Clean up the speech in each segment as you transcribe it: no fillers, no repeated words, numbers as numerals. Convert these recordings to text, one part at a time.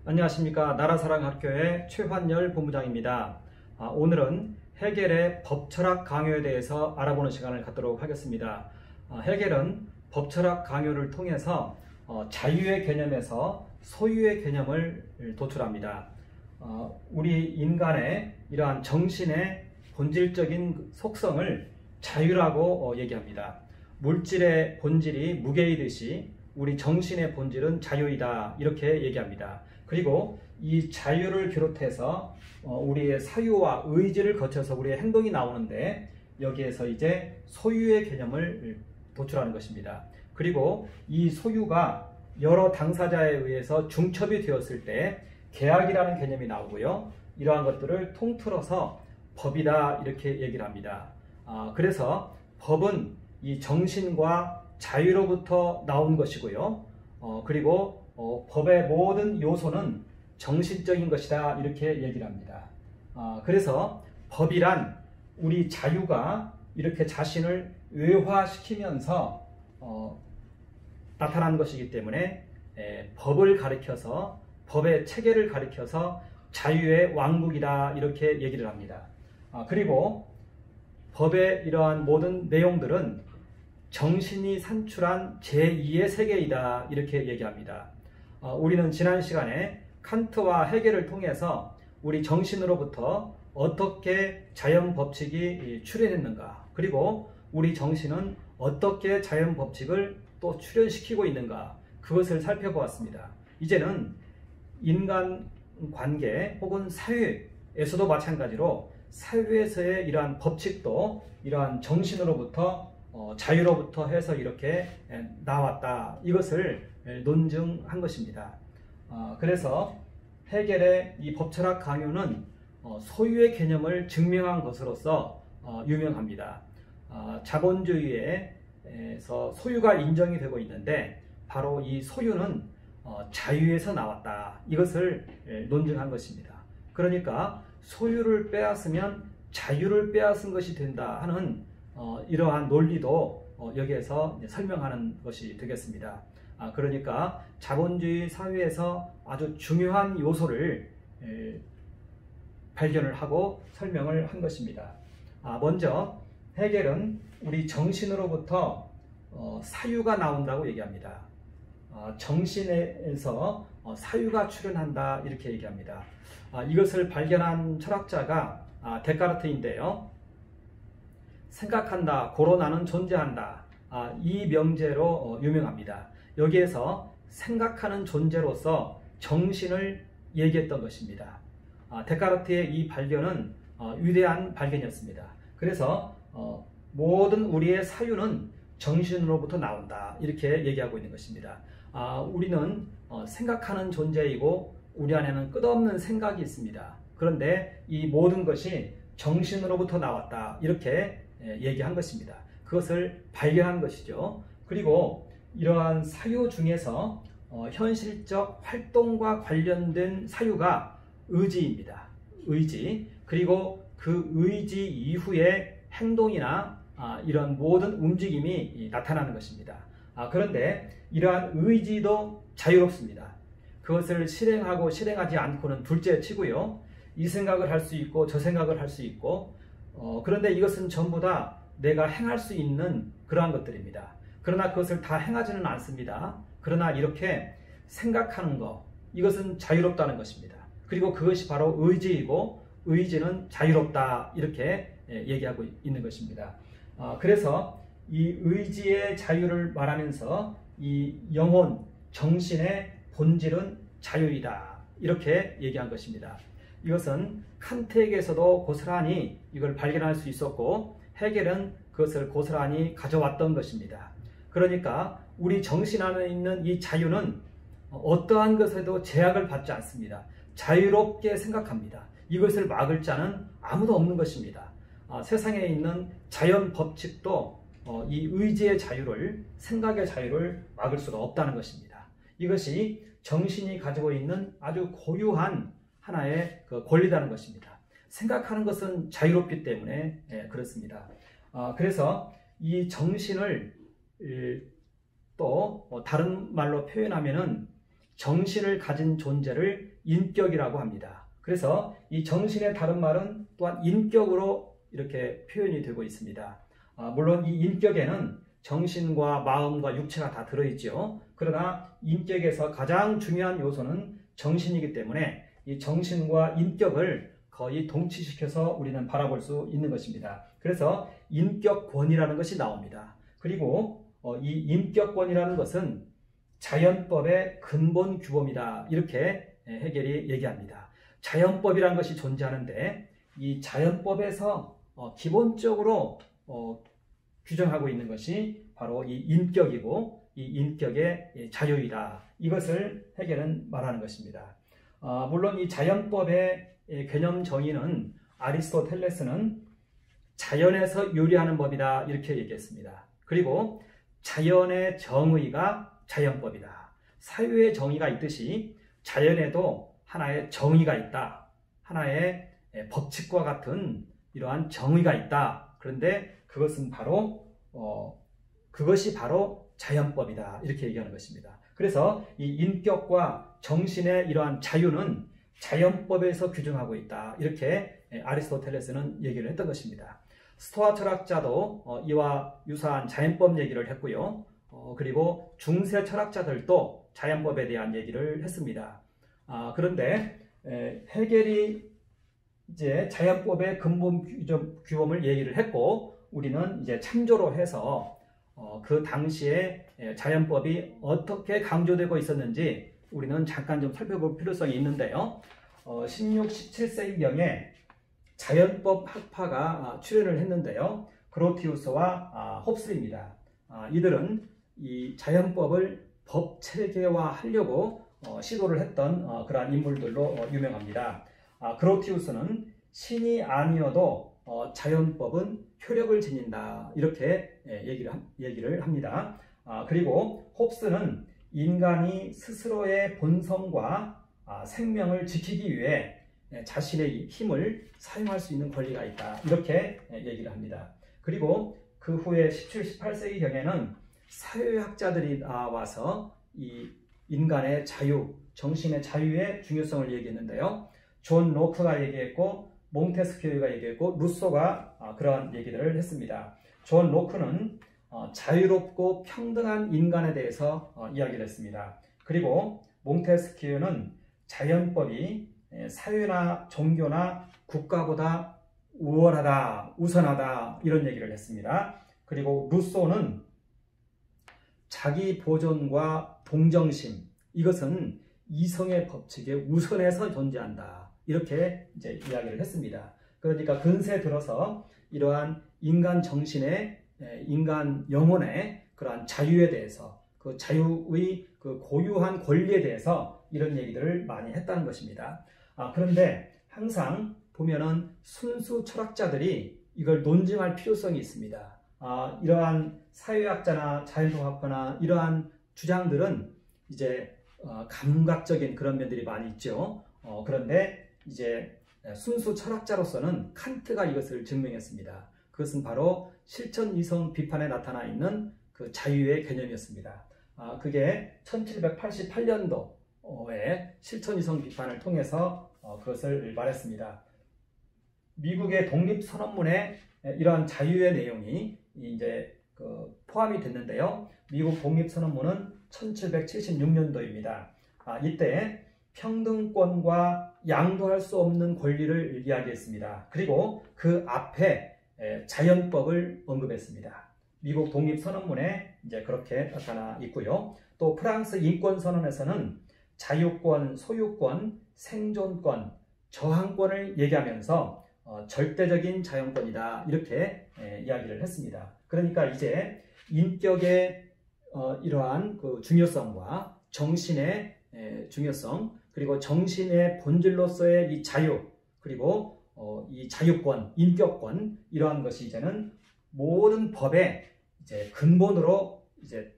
안녕하십니까. 나라사랑학교의 최환열 본부장입니다. 오늘은 헤겔의 법철학 강요에 대해서 알아보는 시간을 갖도록 하겠습니다. 헤겔은 법철학 강요를 통해서 자유의 개념에서 소유의 개념을 도출합니다. 우리 인간의 이러한 정신의 본질적인 속성을 자유라고 얘기합니다. 물질의 본질이 무게이듯이 우리 정신의 본질은 자유이다, 이렇게 얘기합니다. 그리고 이 자유를 비롯해서 우리의 사유와 의지를 거쳐서 우리의 행동이 나오는데, 여기에서 이제 소유의 개념을 도출하는 것입니다. 그리고 이 소유가 여러 당사자에 의해서 중첩이 되었을 때 계약이라는 개념이 나오고요. 이러한 것들을 통틀어서 법이다, 이렇게 얘기를 합니다. 그래서 법은 이 정신과 자유로부터 나온 것이고요. 그리고 법의 모든 요소는 정신적인 것이다, 이렇게 얘기를 합니다. 그래서 법이란 우리 자유가 이렇게 자신을 외화시키면서 나타난 것이기 때문에 법을 가리켜서, 법의 체계를 가리켜서 자유의 왕국이다, 이렇게 얘기를 합니다. 그리고 법의 이러한 모든 내용들은 정신이 산출한 제2의 세계이다, 이렇게 얘기합니다. 우리는 지난 시간에 칸트와 헤겔을 통해서 우리 정신으로부터 어떻게 자연 법칙이 출현했는가, 그리고 우리 정신은 어떻게 자연 법칙을 또 출현시키고 있는가, 그것을 살펴보았습니다. 이제는 인간 관계 혹은 사회에서도 마찬가지로 사회에서의 이러한 법칙도 이러한 정신으로부터 자유로부터 해서 이렇게 나왔다, 이것을 논증한 것입니다. 그래서 헤겔의 이 법철학 강요는 소유의 개념을 증명한 것으로서 유명합니다. 자본주의에서 소유가 인정이 되고 있는데, 바로 이 소유는 자유에서 나왔다, 이것을 논증한 것입니다. 그러니까 소유를 빼앗으면 자유를 빼앗은 것이 된다 하는 이러한 논리도 여기에서 설명하는 것이 되겠습니다. 그러니까 자본주의 사회에서 아주 중요한 요소를 발견을 하고 설명을 한 것입니다. 먼저 헤겔은 우리 정신으로부터 사유가 나온다고 얘기합니다. 정신에서 사유가 출현한다, 이렇게 얘기합니다. 이것을 발견한 철학자가 데카르트인데요. 생각한다, 고로 나는 존재한다, 이 명제로 유명합니다. 여기에서 생각하는 존재로서 정신을 얘기했던 것입니다. 데카르트의 이 발견은 위대한 발견이었습니다. 그래서 모든 우리의 사유는 정신으로부터 나온다, 이렇게 얘기하고 있는 것입니다. 우리는 생각하는 존재이고 우리 안에는 끝없는 생각이 있습니다. 그런데 이 모든 것이 정신으로부터 나왔다, 이렇게 얘기한 것입니다. 그것을 발견한 것이죠. 그리고 이러한 사유 중에서 현실적 활동과 관련된 사유가 의지입니다. 의지. 그리고 그 의지 이후에 행동이나 이런 모든 움직임이 나타나는 것입니다. 그런데 이러한 의지도 자유롭습니다. 그것을 실행하고 실행하지 않고는 둘째 치고요. 이 생각을 할 수 있고 저 생각을 할 수 있고, 그런데 이것은 전부 다 내가 행할 수 있는 그러한 것들입니다. 그러나 그것을 다 행하지는 않습니다. 그러나 이렇게 생각하는 것, 이것은 자유롭다는 것입니다. 그리고 그것이 바로 의지이고 의지는 자유롭다, 이렇게 얘기하고 있는 것입니다. 그래서 이 의지의 자유를 말하면서 이 영혼, 정신의 본질은 자유이다, 이렇게 얘기한 것입니다. 이것은 칸트에게서도 고스란히 이걸 발견할 수 있었고, 헤겔은 그것을 고스란히 가져왔던 것입니다. 그러니까 우리 정신 안에 있는 이 자유는 어떠한 것에도 제약을 받지 않습니다. 자유롭게 생각합니다. 이것을 막을 자는 아무도 없는 것입니다. 세상에 있는 자연 법칙도 이 의지의 자유를, 생각의 자유를 막을 수가 없다는 것입니다. 이것이 정신이 가지고 있는 아주 고유한 하나의 권리라는 것입니다. 생각하는 것은 자유롭기 때문에 그렇습니다. 그래서 이 정신을 또 다른 말로 표현하면은 정신을 가진 존재를 인격이라고 합니다. 그래서 이 정신의 다른 말은 또한 인격으로 이렇게 표현이 되고 있습니다. 물론 이 인격에는 정신과 마음과 육체가 다 들어있죠. 그러나 인격에서 가장 중요한 요소는 정신이기 때문에 이 정신과 인격을 거의 동치시켜서 우리는 바라볼 수 있는 것입니다. 그래서 인격권이라는 것이 나옵니다. 그리고 이 인격권이라는 것은 자연법의 근본 규범이다. 이렇게 헤겔이 얘기합니다. 자연법이라는 것이 존재하는데 이 자연법에서 기본적으로 규정하고 있는 것이 바로 이 인격이고 이 인격의 자유이다. 이것을 헤겔은 말하는 것입니다. 물론 이 자연법의 개념 정의는 아리스토텔레스는 자연에서 유래하는 법이다. 이렇게 얘기했습니다. 그리고 자연의 정의가 자연법이다. 사유의 정의가 있듯이 자연에도 하나의 정의가 있다. 하나의 법칙과 같은 이러한 정의가 있다. 그런데 그것은 바로 그것이 바로 자연법이다. 이렇게 얘기하는 것입니다. 그래서 이 인격과 정신의 이러한 자유는 자연법에서 규정하고 있다. 이렇게 아리스토텔레스는 얘기를 했던 것입니다. 스토아 철학자도 이와 유사한 자연법 얘기를 했고요. 그리고 중세 철학자들도 자연법에 대한 얘기를 했습니다. 그런데 헤겔이 이제 자연법의 근본 규범을 얘기를 했고 우리는 이제 참조로 해서 그 당시에 자연법이 어떻게 강조되고 있었는지 우리는 잠깐 좀 살펴볼 필요성이 있는데요. 16, 17세기경에 자연법 학파가 출현을 했는데요. 그로티우스와 홉슬입니다. 이들은 이 자연법을 법 체계화하려고 시도를 했던 그러한 인물들로 유명합니다. 그로티우스는 신이 아니어도 자연법은 효력을 지닌다. 이렇게 얘기를 합니다. 그리고 홉스는 인간이 스스로의 본성과 생명을 지키기 위해 자신의 힘을 사용할 수 있는 권리가 있다. 이렇게 얘기를 합니다. 그리고 그 후에 17, 18세기경에는 사회학자들이 와서 이 인간의 자유, 정신의 자유의 중요성을 얘기했는데요. 존 로크가 얘기했고 몽테스키유가 얘기했고 루소가 그러한 얘기들을 했습니다. 존 로크는 자유롭고 평등한 인간에 대해서 이야기를 했습니다. 그리고 몽테스키유는 자연법이 사회나 종교나 국가보다 우선하다 이런 얘기를 했습니다. 그리고 루소는 자기 보존과 동정심 이것은 이성의 법칙에 우선해서 존재한다. 이렇게 이제 이야기를 했습니다. 그러니까 근세 들어서 이러한 인간 정신의 인간 영혼의 그러한 자유에 대해서 그 자유의 그 고유한 권리에 대해서 이런 얘기들을 많이 했다는 것입니다. 그런데 항상 보면은 순수 철학자들이 이걸 논증할 필요성이 있습니다. 이러한 사회학자나 자연과학자나 이러한 주장들은 이제 감각적인 그런 면들이 많이 있죠. 그런데 이제 순수 철학자로서는 칸트가 이것을 증명했습니다. 그것은 바로 실천이성 비판에 나타나 있는 그 자유의 개념이었습니다. 그게 1788년도에 실천이성 비판을 통해서 그것을 말했습니다. 미국의 독립선언문에 이러한 자유의 내용이 이제 포함이 됐는데요. 미국 독립선언문은 1776년도입니다. 이때 평등권과 양도할 수 없는 권리를 이야기했습니다. 그리고 그 앞에 자연법을 언급했습니다. 미국 독립선언문에 이제 그렇게 나타나 있고요. 또 프랑스 인권선언에서는 자유권, 소유권, 생존권, 저항권을 얘기하면서 절대적인 자연권이다 이렇게 이야기를 했습니다. 그러니까 이제 인격의 이러한 그 중요성과 정신의 중요성 그리고 정신의 본질로서의 이 자유 그리고 이 자유권, 인격권 이러한 것이 이제는 모든 법의 이제 근본으로 이제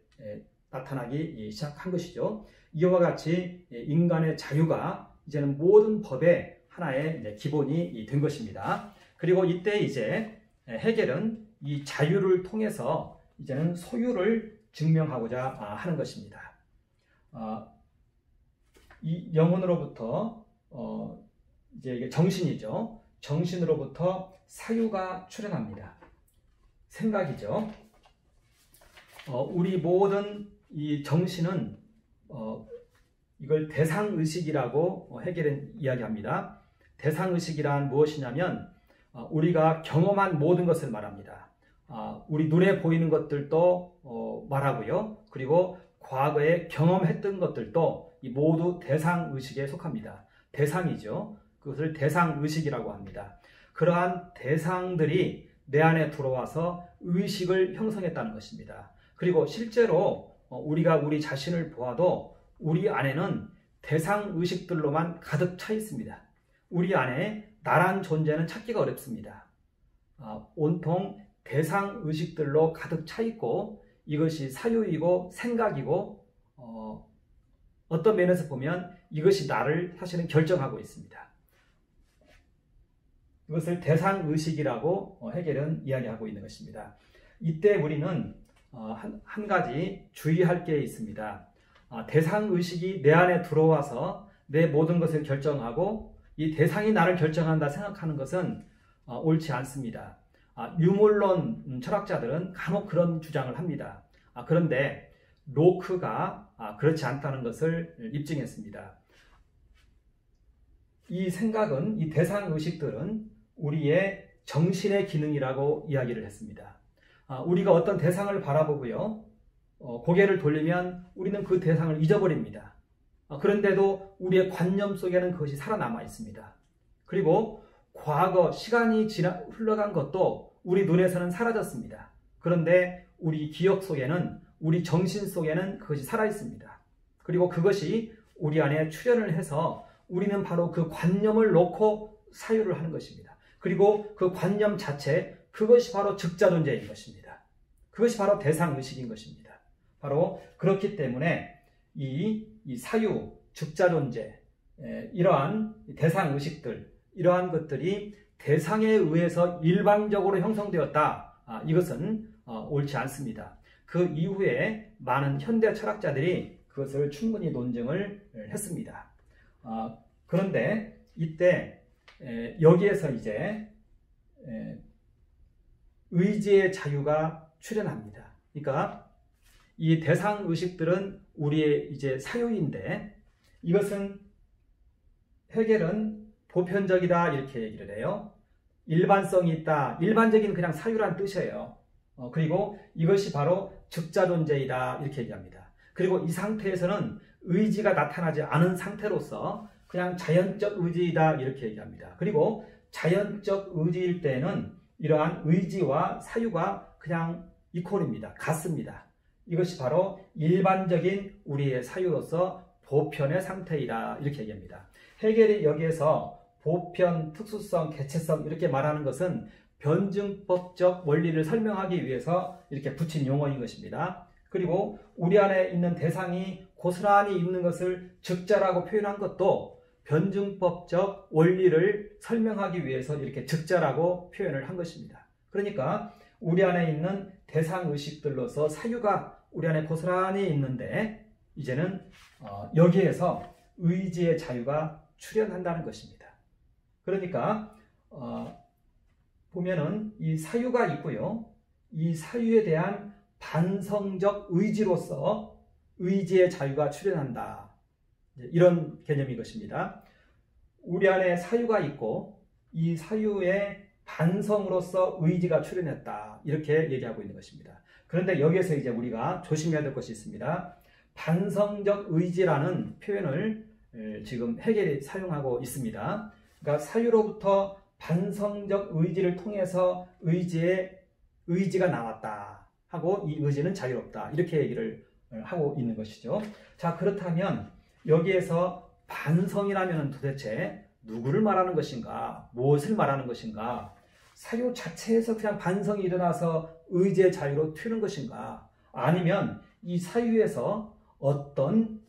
나타나기 시작한 것이죠. 이와 같이 인간의 자유가 이제는 모든 법의 하나의 이제 기본이 된 것입니다. 그리고 이때 이제 헤겔은 이 자유를 통해서 이제는 소유를 증명하고자 하는 것입니다. 이 영혼으로부터 이제 이게 정신이죠. 정신으로부터 사유가 출현합니다. 생각이죠. 우리 모든 이 정신은 이걸 대상의식이라고 해결은 이야기합니다. 대상의식이란 무엇이냐면 우리가 경험한 모든 것을 말합니다. 우리 눈에 보이는 것들도 말하고요. 그리고 과거에 경험했던 것들도 모두 대상의식에 속합니다. 대상이죠. 그것을 대상의식이라고 합니다. 그러한 대상들이 내 안에 들어와서 의식을 형성했다는 것입니다. 그리고 실제로 우리가 우리 자신을 보아도 우리 안에는 대상의식들로만 가득 차 있습니다. 우리 안에 나란 존재는 찾기가 어렵습니다. 온통 대상의식들로 가득 차 있고 이것이 사유이고 생각이고 어떤 면에서 보면 이것이 나를 사실은 결정하고 있습니다. 이것을 대상의식이라고 해겔은 이야기하고 있는 것입니다. 이때 우리는 한 가지 주의할 게 있습니다. 대상의식이 내 안에 들어와서 내 모든 것을 결정하고 이 대상이 나를 결정한다 생각하는 것은 옳지 않습니다. 유물론 철학자들은 간혹 그런 주장을 합니다. 그런데 로크가 그렇지 않다는 것을 입증했습니다. 이 생각은, 이 대상의식들은 우리의 정신의 기능이라고 이야기를 했습니다. 우리가 어떤 대상을 바라보고요. 고개를 돌리면 우리는 그 대상을 잊어버립니다. 그런데도 우리의 관념 속에는 그것이 살아남아 있습니다. 그리고 과거 시간이 흘러간 것도 우리 눈에서는 사라졌습니다. 그런데 우리 기억 속에는, 우리 정신 속에는 그것이 살아있습니다. 그리고 그것이 우리 안에 출현을 해서 우리는 바로 그 관념을 놓고 사유를 하는 것입니다. 그리고 그 관념 자체, 그것이 바로 즉자존재인 것입니다. 그것이 바로 대상의식인 것입니다. 바로 그렇기 때문에 이 사유, 즉자존재, 이러한 대상의식들, 이러한 것들이 대상에 의해서 일방적으로 형성되었다. 이것은 옳지 않습니다. 그 이후에 많은 현대 철학자들이 그것을 충분히 논증을 했습니다. 그런데 이때 여기에서 이제 의지의 자유가 출현합니다. 그러니까 이 대상의식들은 우리의 이제 사유인데 이것은 헤겔은 보편적이다 이렇게 얘기를 해요. 일반성이 있다. 일반적인 그냥 사유란 뜻이에요. 그리고 이것이 바로 즉자존재이다 이렇게 얘기합니다. 그리고 이 상태에서는 의지가 나타나지 않은 상태로서 그냥 자연적 의지이다 이렇게 얘기합니다. 그리고 자연적 의지일 때는 이러한 의지와 사유가 그냥 이퀄입니다. 같습니다. 이것이 바로 일반적인 우리의 사유로서 보편의 상태이다 이렇게 얘기합니다. 헤겔이 여기에서 보편, 특수성, 개체성 이렇게 말하는 것은 변증법적 원리를 설명하기 위해서 이렇게 붙인 용어인 것입니다. 그리고 우리 안에 있는 대상이 고스란히 있는 것을 즉자라고 표현한 것도 변증법적 원리를 설명하기 위해서 이렇게 즉자라고 표현을 한 것입니다. 그러니까 우리 안에 있는 대상의식들로서 사유가 우리 안에 고스란히 있는데 이제는 여기에서 의지의 자유가 출현한다는 것입니다. 그러니까 보면은 이 사유가 있고요. 이 사유에 대한 반성적 의지로서 의지의 자유가 출현한다. 이런 개념인 것입니다. 우리 안에 사유가 있고 이 사유의 반성으로서 의지가 출현했다. 이렇게 얘기하고 있는 것입니다. 그런데 여기에서 이제 우리가 조심해야 될 것이 있습니다. 반성적 의지라는 표현을 지금 헤겔이 사용하고 있습니다. 그러니까 사유로부터 반성적 의지를 통해서 의지가 나왔다 하고 이 의지는 자유롭다 이렇게 얘기를 하고 있는 것이죠. 자, 그렇다면 여기에서 반성이라면 도대체 누구를 말하는 것인가? 무엇을 말하는 것인가? 사유 자체에서 그냥 반성이 일어나서 의지의 자유로 튀는 것인가? 아니면 이 사유에서 어떤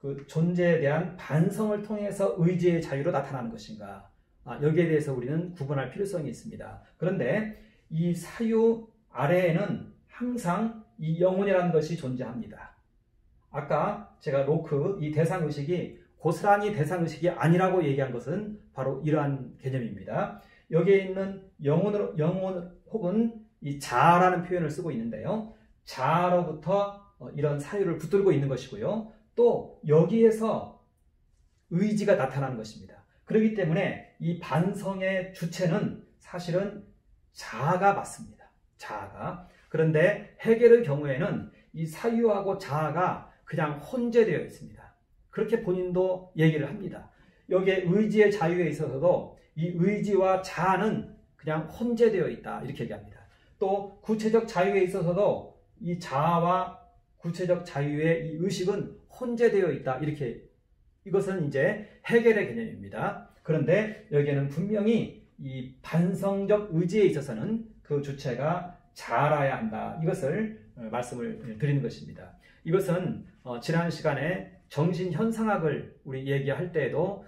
그 존재에 대한 반성을 통해서 의지의 자유로 나타나는 것인가? 여기에 대해서 우리는 구분할 필요성이 있습니다. 그런데 이 사유 아래에는 항상 이 영혼이라는 것이 존재합니다. 아까 제가 로크 이 대상의식이 고스란히 대상의식이 아니라고 얘기한 것은 바로 이러한 개념입니다. 여기에 있는 영혼 혹은 이 자라는 표현을 쓰고 있는데요. 자로부터 이런 사유를 붙들고 있는 것이고요. 또 여기에서 의지가 나타나는 것입니다. 그렇기 때문에 이 반성의 주체는 사실은 자아가 맞습니다. 자아가. 그런데 해겔의 경우에는 이 사유하고 자아가 그냥 혼재되어 있습니다. 그렇게 본인도 얘기를 합니다. 여기에 의지의 자유에 있어서도 이 의지와 자아는 그냥 혼재되어 있다. 이렇게 얘기합니다. 또 구체적 자유에 있어서도 이 자아와 구체적 자유의 이 의식은 혼재되어 있다. 이렇게 이것은 이제 해겔의 개념입니다. 그런데 여기에는 분명히 이 반성적 의지에 있어서는 그 주체가 자라야 한다. 이것을 말씀을 드리는 것입니다. 이것은 지난 시간에 정신현상학을 우리 얘기할 때에도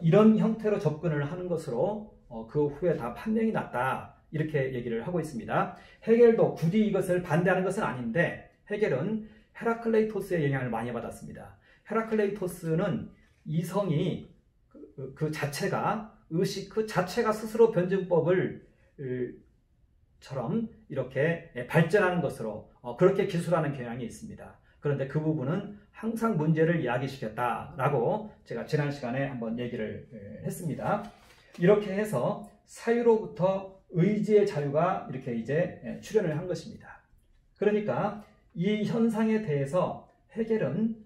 이런 형태로 접근을 하는 것으로 그 후에 다 판명이 났다. 이렇게 얘기를 하고 있습니다. 해겔도 굳이 이것을 반대하는 것은 아닌데 해겔은 헤라클레이토스의 영향을 많이 받았습니다. 헤라클레이토스는 이성이 그 자체가 의식 그 자체가 스스로 변증법을 처럼 이렇게 발전하는 것으로 그렇게 기술하는 경향이 있습니다. 그런데 그 부분은 항상 문제를 야기시켰다라고 제가 지난 시간에 한번 얘기를 했습니다. 이렇게 해서 사유로부터 의지의 자유가 이렇게 이제 출현을 한 것입니다. 그러니까 이 현상에 대해서 해겔은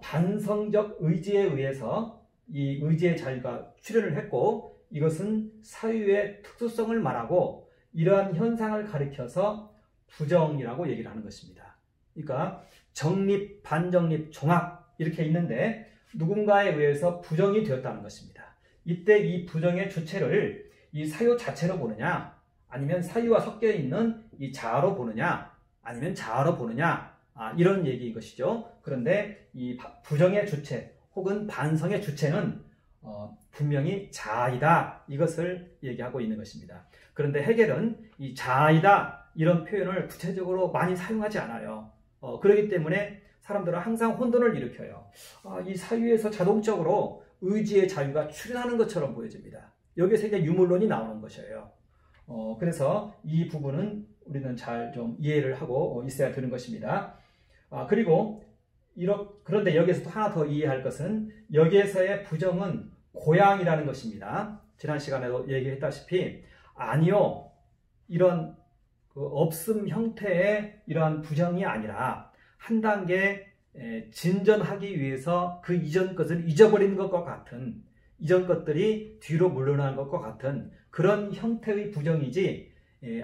반성적 의지에 의해서 이 의지의 자유가 출현을 했고 이것은 사유의 특수성을 말하고 이러한 현상을 가리켜서 부정이라고 얘기를 하는 것입니다. 그러니까 정립, 반정립, 종합 이렇게 있는데 누군가에 의해서 부정이 되었다는 것입니다. 이때 이 부정의 주체를 이 사유 자체로 보느냐 아니면 사유와 섞여 있는 이 자아로 보느냐 아니면 자아로 보느냐 이런 얘기인 것이죠. 그런데 이 부정의 주체 혹은 반성의 주체는 분명히 자아이다 이것을 얘기하고 있는 것입니다. 그런데 해겔은 이 자아이다 이런 표현을 구체적으로 많이 사용하지 않아요. 그렇기 때문에 사람들은 항상 혼돈을 일으켜요. 이 사유에서 자동적으로 의지의 자유가 출현하는 것처럼 보여집니다. 여기서 이제 유물론이 나오는 것이에요. 그래서 이 부분은 우리는 잘 좀 이해를 하고 있어야 되는 것입니다. 그리고 그런데 여기서 또 하나 더 이해할 것은 여기에서의 부정은 고양이라는 것입니다. 지난 시간에도 얘기했다시피 아니요 이런 없음 형태의 이러한 부정이 아니라 한 단계 진전하기 위해서 그 이전 것을 잊어버리는 것과 같은 이전 것들이 뒤로 물러나는 것과 같은 그런 형태의 부정이지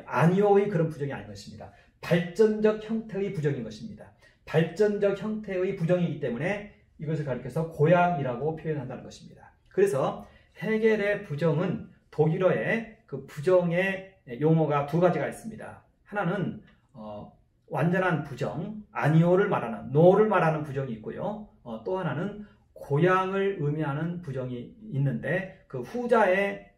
아니오의 그런 부정이 아닌 것입니다. 발전적 형태의 부정인 것입니다. 발전적 형태의 부정이기 때문에 이것을 가리켜서 고양이라고 표현한다는 것입니다. 그래서 해겔의 부정은 독일어에 그 부정의 용어가 두 가지가 있습니다. 하나는 완전한 부정, 아니오를 말하는, 노를 말하는 부정이 있고요. 또 하나는 고양을 의미하는 부정이 있는데 그 후자의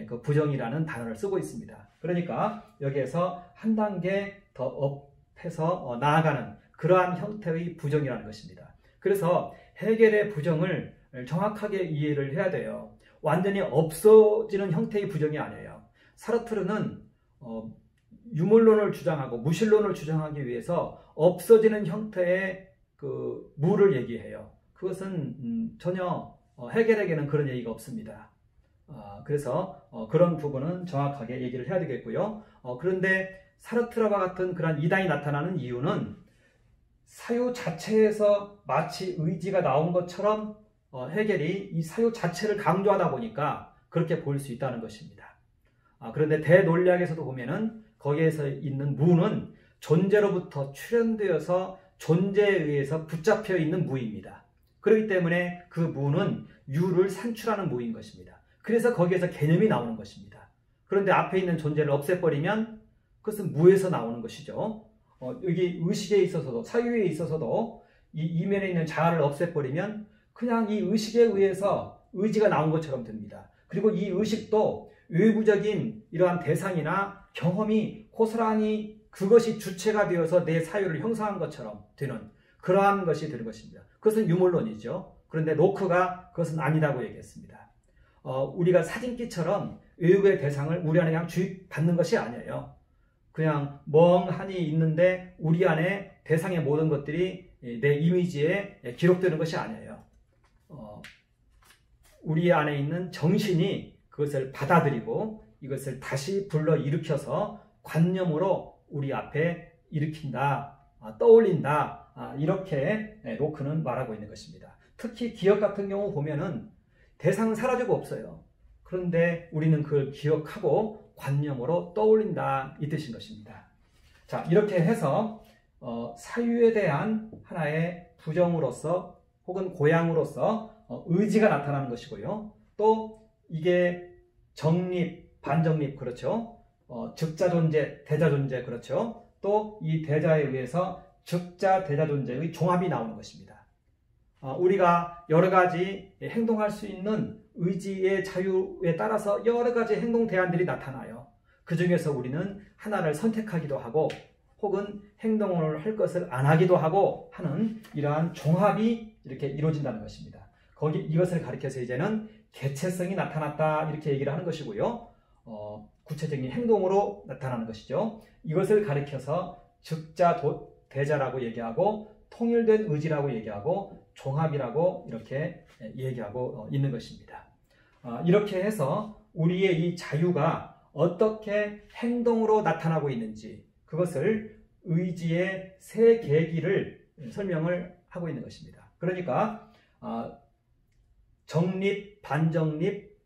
그 부정이라는 단어를 쓰고 있습니다. 그러니까 여기에서 한 단계 더 업해서 나아가는 그러한 형태의 부정이라는 것입니다. 그래서 해겔의 부정을 정확하게 이해를 해야 돼요. 완전히 없어지는 형태의 부정이 아니에요. 사르트르는 유물론을 주장하고 무실론을 주장하기 위해서 없어지는 형태의 그 무를 얘기해요. 그것은 전혀 해겔에게는 그런 얘기가 없습니다. 그래서 그런 부분은 정확하게 얘기를 해야 되겠고요. 그런데 사르트르와 같은 그런 이단이 나타나는 이유는 사유 자체에서 마치 의지가 나온 것처럼 해겔이 이 사유 자체를 강조하다 보니까 그렇게 보일 수 있다는 것입니다. 그런데 대논리학에서도 보면은 거기에서 있는 무는 존재로부터 출현되어서 존재에 의해서 붙잡혀 있는 무입니다. 그렇기 때문에 그 무는 유를 산출하는 무인 것입니다. 그래서 거기에서 개념이 나오는 것입니다. 그런데 앞에 있는 존재를 없애버리면 그것은 무에서 나오는 것이죠. 여기 의식에 있어서도 사유에 있어서도 이 이면에 있는 자아를 없애버리면 그냥 이 의식에 의해서 의지가 나온 것처럼 됩니다. 그리고 이 의식도 외부적인 이러한 대상이나 경험이 고스란히 그것이 주체가 되어서 내 사유를 형성한 것처럼 되는 그러한 것이 되는 것입니다. 그것은 유물론이죠. 그런데 로크가 그것은 아니라고 얘기했습니다. 우리가 사진기처럼 외부의 대상을 우리 안에 그냥 주입받는 것이 아니에요. 그냥 멍하니 있는데 우리 안에 대상의 모든 것들이 내 이미지에 기록되는 것이 아니에요. 우리 안에 있는 정신이 그것을 받아들이고 이것을 다시 불러 일으켜서 관념으로 우리 앞에 일으킨다, 떠올린다, 이렇게 로크는 말하고 있는 것입니다. 특히 기억 같은 경우 보면은 대상은 사라지고 없어요. 그런데 우리는 그걸 기억하고 관념으로 떠올린다, 이 뜻인 것입니다. 자, 이렇게 해서 사유에 대한 하나의 부정으로서 혹은 고양으로서 의지가 나타나는 것이고요. 또 이게 정립, 반정립, 그렇죠. 즉자 존재, 대자 존재, 그렇죠. 또 이 대자에 의해서 즉자, 대자 존재의 종합이 나오는 것입니다. 우리가 여러 가지 행동할 수 있는 의지의 자유에 따라서 여러 가지 행동 대안들이 나타나요. 그 중에서 우리는 하나를 선택하기도 하고 혹은 행동을 할 것을 안 하기도 하고 하는 이러한 종합이 이렇게 이루어진다는 것입니다. 이것을 가리켜서 이제는 개체성이 나타났다, 이렇게 얘기를 하는 것이고요. 구체적인 행동으로 나타나는 것이죠. 이것을 가리켜서 즉자, 대자라고 얘기하고 통일된 의지라고 얘기하고 종합이라고 이렇게 얘기하고 있는 것입니다. 이렇게 해서 우리의 이 자유가 어떻게 행동으로 나타나고 있는지, 그것을 의지의 세 계기를 설명을 하고 있는 것입니다. 그러니까 정립, 반정립,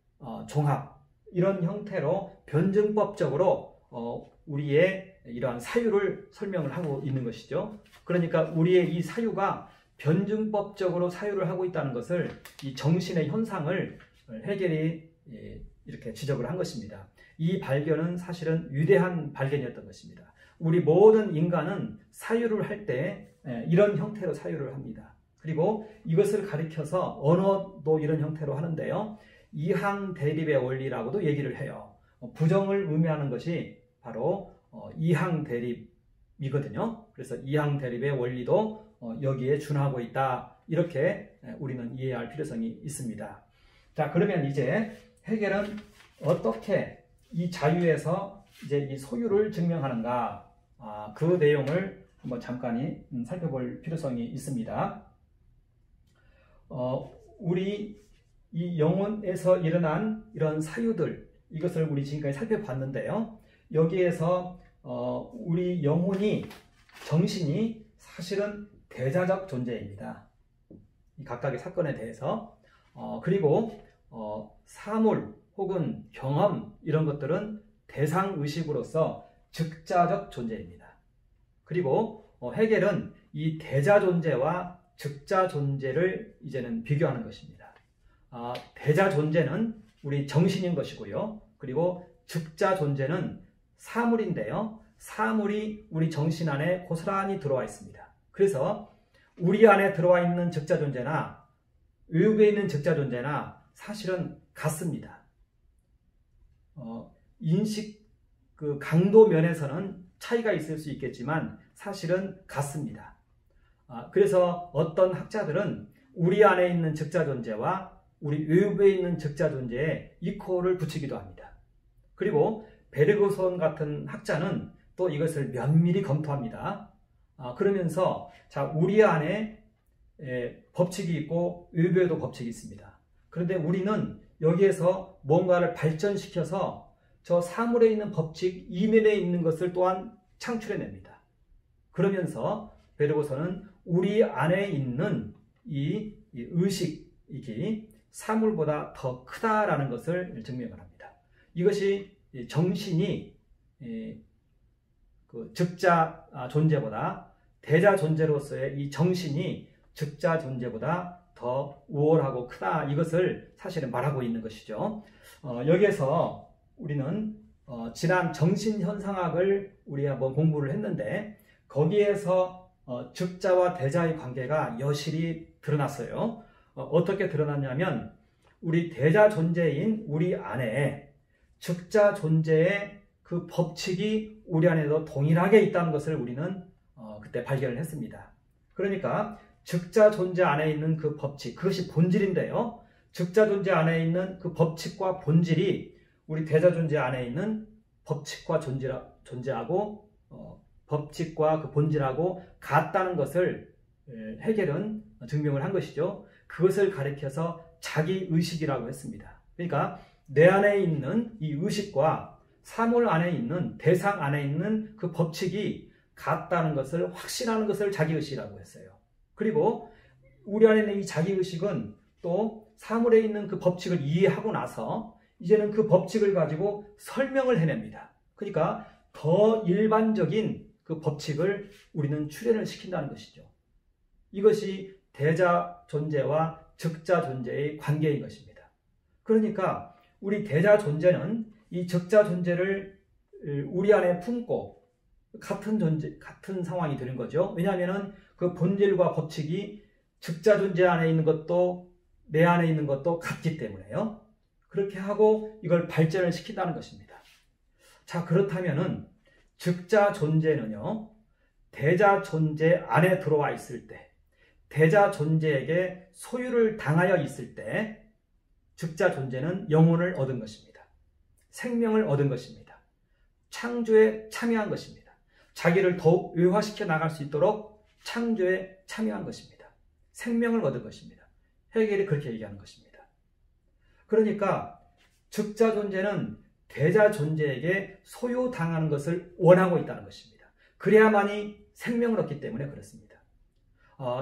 종합, 이런 형태로 변증법적으로 우리의 이러한 사유를 설명을 하고 있는 것이죠. 그러니까 우리의 이 사유가 변증법적으로 사유를 하고 있다는 것을, 이 정신의 현상을 헤겔이 이렇게 지적을 한 것입니다. 이 발견은 사실은 위대한 발견이었던 것입니다. 우리 모든 인간은 사유를 할 때 이런 형태로 사유를 합니다. 그리고 이것을 가리켜서 언어도 이런 형태로 하는데요. 이항 대립의 원리라고도 얘기를 해요. 부정을 의미하는 것이 바로 이항 대립이거든요. 그래서 이항 대립의 원리도 여기에 준하고 있다, 이렇게 우리는 이해할 필요성이 있습니다. 자, 그러면 이제 헤겔은 어떻게 이 자유에서 이제 이 소유를 증명하는가, 그 내용을 한번 잠깐 살펴볼 필요성이 있습니다. 우리 이 영혼에서 일어난 이런 사유들, 이것을 우리 지금까지 살펴봤는데요. 여기에서 우리 영혼이, 정신이 사실은 대자적 존재입니다. 이 각각의 사건에 대해서. 그리고 사물 혹은 경험, 이런 것들은 대상의식으로서 즉자적 존재입니다. 그리고 헤겔은 이 대자 존재와 즉자 존재를 이제는 비교하는 것입니다. 대자 존재는 우리 정신인 것이고요. 그리고 즉자 존재는 사물인데요. 사물이 우리 정신 안에 고스란히 들어와 있습니다. 그래서 우리 안에 들어와 있는 즉자 존재나 외부에 있는 즉자 존재나 사실은 같습니다. 인식 그 강도 면에서는 차이가 있을 수 있겠지만 사실은 같습니다. 그래서 어떤 학자들은 우리 안에 있는 즉자 존재와 우리 외부에 있는 즉자 존재에 이코를 붙이기도 합니다. 그리고 베르그손 같은 학자는 또 이것을 면밀히 검토합니다. 그러면서 자, 우리 안에 법칙이 있고 외부에도 법칙이 있습니다. 그런데 우리는 여기에서 뭔가를 발전시켜서 저 사물에 있는 법칙 이면에 있는 것을 또한 창출해냅니다. 그러면서 베르그손은 우리 안에 있는 이 의식이 사물보다 더 크다라는 것을 증명을 합니다. 이것이 정신이 그 즉자 존재보다, 대자 존재로서의 이 정신이 즉자 존재보다 더 우월하고 크다, 이것을 사실은 말하고 있는 것이죠. 여기에서 우리는 지난 정신현상학을 우리 한번 공부를 했는데 거기에서 즉자와 대자의 관계가 여실히 드러났어요. 어떻게 드러났냐면 우리 대자 존재인 우리 안에 즉자 존재의 그 법칙이 우리 안에도 동일하게 있다는 것을 우리는 그때 발견을 했습니다. 그러니까 즉자 존재 안에 있는 그 법칙, 그것이 본질인데요. 즉자 존재 안에 있는 그 법칙과 본질이 우리 대자 존재 안에 있는 법칙과 존재하고 법칙과 그 본질하고 같다는 것을 헤겔은 증명을 한 것이죠. 그것을 가리켜서 자기 의식이라고 했습니다. 그러니까 내 안에 있는 이 의식과 사물 안에 있는 대상 안에 있는 그 법칙이 같다는 것을 확신하는 것을 자기의식이라고 했어요. 그리고 우리 안에 있는 이 자기의식은 또 사물에 있는 그 법칙을 이해하고 나서 이제는 그 법칙을 가지고 설명을 해냅니다. 그러니까 더 일반적인 그 법칙을 우리는 출현을 시킨다는 것이죠. 이것이 대자 존재와 즉자 존재의 관계인 것입니다. 그러니까 우리 대자 존재는 이 즉자 존재를 우리 안에 품고 같은 존재, 같은 상황이 되는 거죠. 왜냐하면 그 본질과 법칙이 즉자 존재 안에 있는 것도 내 안에 있는 것도 같기 때문에요. 그렇게 하고 이걸 발전을 시킨다는 것입니다. 자, 그렇다면은 즉자 존재는요, 대자 존재 안에 들어와 있을 때, 대자 존재에게 소유를 당하여 있을 때, 즉자 존재는 영혼을 얻은 것입니다. 생명을 얻은 것입니다. 창조에 참여한 것입니다. 자기를 더욱 외화시켜 나갈 수 있도록 창조에 참여한 것입니다. 생명을 얻은 것입니다. 헤겔이 그렇게 얘기하는 것입니다. 그러니까 즉자 존재는 대자 존재에게 소유당하는 것을 원하고 있다는 것입니다. 그래야만이 생명을 얻기 때문에 그렇습니다.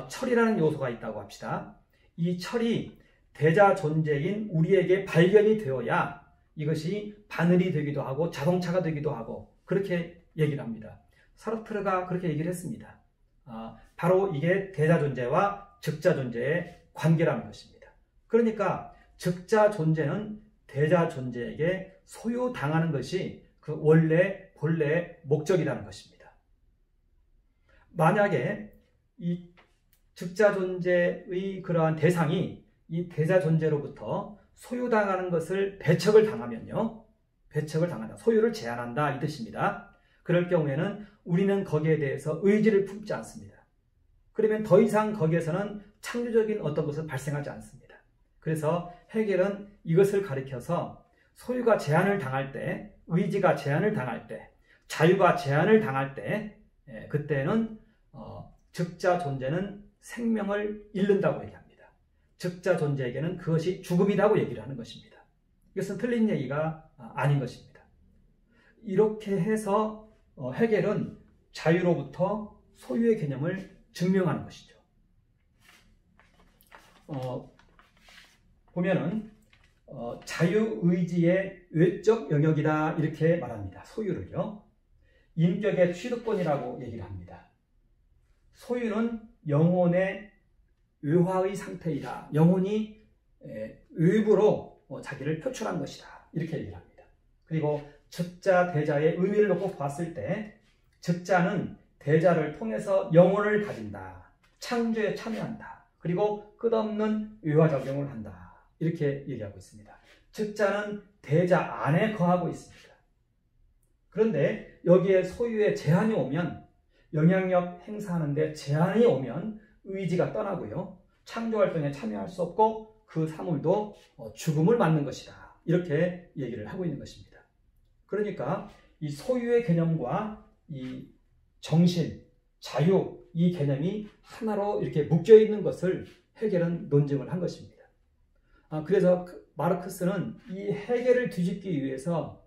철이라는 요소가 있다고 합시다. 이 철이 대자 존재인 우리에게 발견이 되어야 이것이 바늘이 되기도 하고 자동차가 되기도 하고 그렇게 얘기를 합니다. 사르트르가 그렇게 얘기를 했습니다. 바로 이게 대자 존재와 즉자 존재의 관계라는 것입니다. 그러니까 즉자 존재는 대자 존재에게 소유당하는 것이 그 원래 본래의 목적이라는 것입니다. 만약에 이 즉자 존재의 그러한 대상이 이 대자 존재로부터 소유당하는 것을 배척을 당하면요, 배척을 당한다, 소유를 제한한다 이 뜻입니다. 그럴 경우에는 우리는 거기에 대해서 의지를 품지 않습니다. 그러면 더 이상 거기에서는 창조적인 어떤 것은 발생하지 않습니다. 그래서 헤겔은 이것을 가리켜서 소유가 제한을 당할 때, 의지가 제한을 당할 때, 자유가 제한을 당할 때, 그때는 즉자 존재는 생명을 잃는다고 얘기합니다. 즉자 존재에게는 그것이 죽음이라고 얘기를 하는 것입니다. 이것은 틀린 얘기가 아닌 것입니다. 이렇게 해서 헤겔은 자유로부터 소유의 개념을 증명하는 것이죠. 보면은 자유의지의 외적 영역이다 이렇게 말합니다. 소유를요. 인격의 취득권이라고 얘기를 합니다. 소유는 영혼의 외화의 상태이다. 영혼이 외부로 자기를 표출한 것이다. 이렇게 얘기를 합니다. 그리고 즉자, 대자의 의미를 놓고 봤을 때 즉자는 대자를 통해서 영혼을 가진다. 창조에 참여한다. 그리고 끝없는 외화작용을 한다. 이렇게 얘기하고 있습니다. 즉자는 대자 안에 거하고 있습니다. 그런데 여기에 소유의 제한이 오면, 영향력 행사하는 데 제한이 오면 의지가 떠나고요, 창조활동에 참여할 수 없고 그 사물도 죽음을 맞는 것이다. 이렇게 얘기를 하고 있는 것입니다. 그러니까 이 소유의 개념과 이 정신, 자유, 이 개념이 하나로 이렇게 묶여 있는 것을 헤겔은 논증을 한 것입니다. 그래서 마르크스는 이 헤겔을 뒤집기 위해서